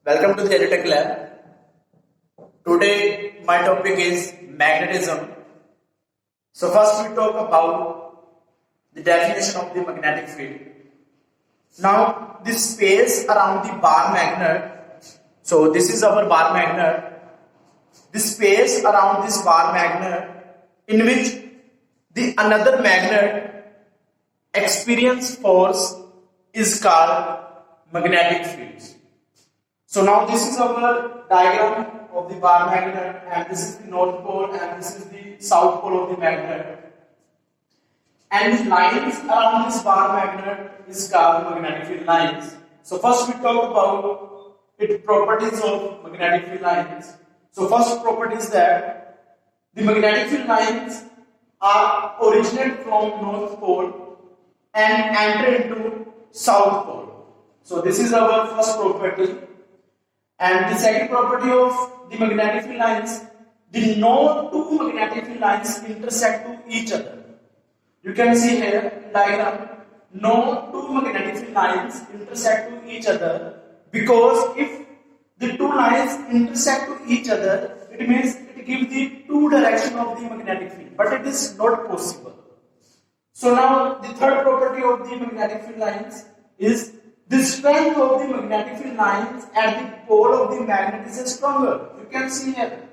Welcome to the EduTech Lab. Today my topic is magnetism. So first we talk about the definition of the magnetic field. Now this space around the bar magnet, so this is our bar magnet. This space around this bar magnet in which the another magnet experience force is called magnetic fields. So now this is our diagram of the bar magnet, and this is the north pole and this is the south pole of the magnet. And the lines around this bar magnet is called magnetic field lines. So first we talk about its properties of magnetic field lines. So first property is that the magnetic field lines are originate from north pole and enter into south pole. So this is our first property. And the second property of the magnetic field lines, the no two magnetic field lines intersect to each other. You can see here in diagram, no two magnetic field lines intersect to each other, because if the two lines intersect to each other, it means it gives the two direction of the magnetic field, but it is not possible. So now the third property of the magnetic field lines is the strength of the magnetic field lines at the pole of the magnet is stronger. You can see here.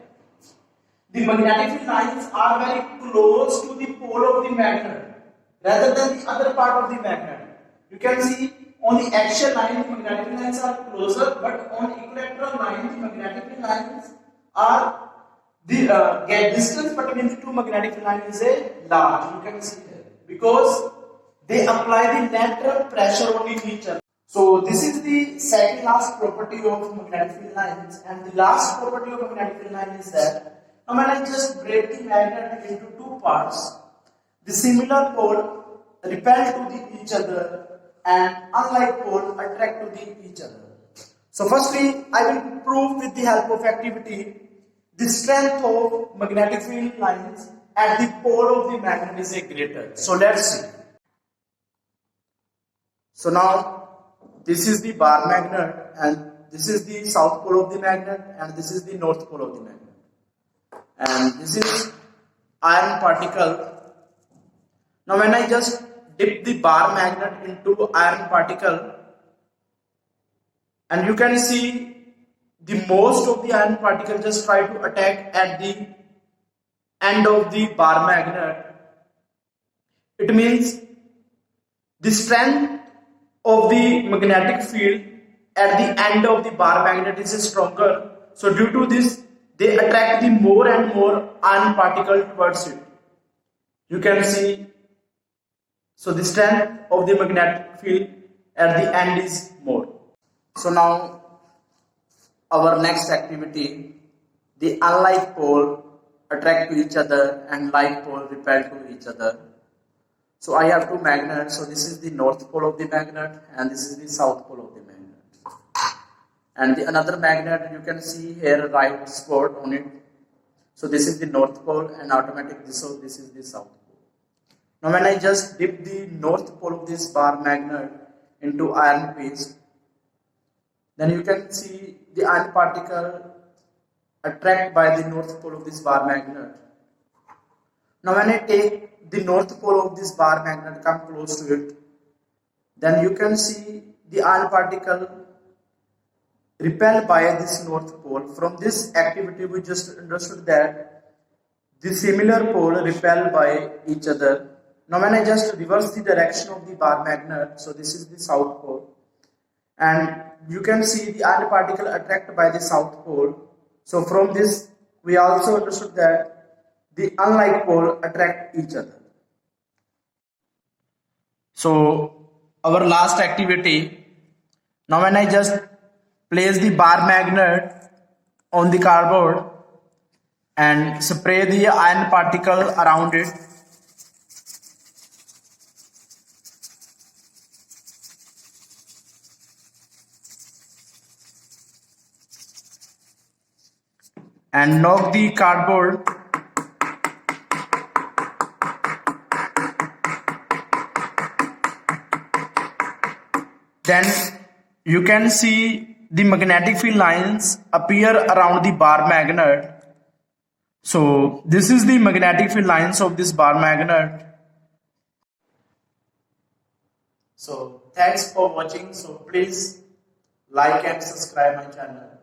The magnetic field lines are very close to the pole of the magnet rather than the other part of the magnet. You can see on the axial line the magnetic field lines are closer, but on equilateral line the magnetic field lines are the distance between the two magnetic field lines is a large. You can see here because they apply the lateral pressure on each other. So this is the second last property of magnetic field lines, and the last property of magnetic field line is that now when I just break the magnet into two parts, the similar pole repel to each other and unlike pole attract to each other. So firstly, I will prove with the help of activity the strength of magnetic field lines at the pole of the magnet is greater. So let's see. So now this is the bar magnet and this is the south pole of the magnet and this is the north pole of the magnet. And this is iron particle. Now when I just dip the bar magnet into iron particle, and you can see the most of the iron particle just try to attack at the end of the bar magnet. It means the strength of the magnetic field at the end of the bar magnet is stronger. So due to this, they attract the more and more iron particle towards it. You can see, so the strength of the magnetic field at the end is more. So now our next activity, the unlike pole attract to each other and like pole repel to each other. So I have two magnets, so this is the north pole of the magnet and this is the south pole of the magnet. And the another magnet, you can see here right spot on it. So this is the north pole and automatic so this is the south pole. Now when I just dip the north pole of this bar magnet into iron paste, then you can see the iron particle attract by the north pole of this bar magnet. Now when I take the north pole of this bar magnet come close to it, then you can see the iron particle repelled by this north pole. From this activity we just understood that the similar pole repel by each other. Now when I just reverse the direction of the bar magnet, so this is the south pole, and you can see the iron particle attracted by the south pole. So from this we also understood that the unlike pole attract each other. So our last activity, now when I just place the bar magnet on the cardboard and spray the iron particle around it, and knock the cardboard, then you can see the magnetic field lines appear around the bar magnet. So this is the magnetic field lines of this bar magnet. So thanks for watching. So please like and subscribe my channel.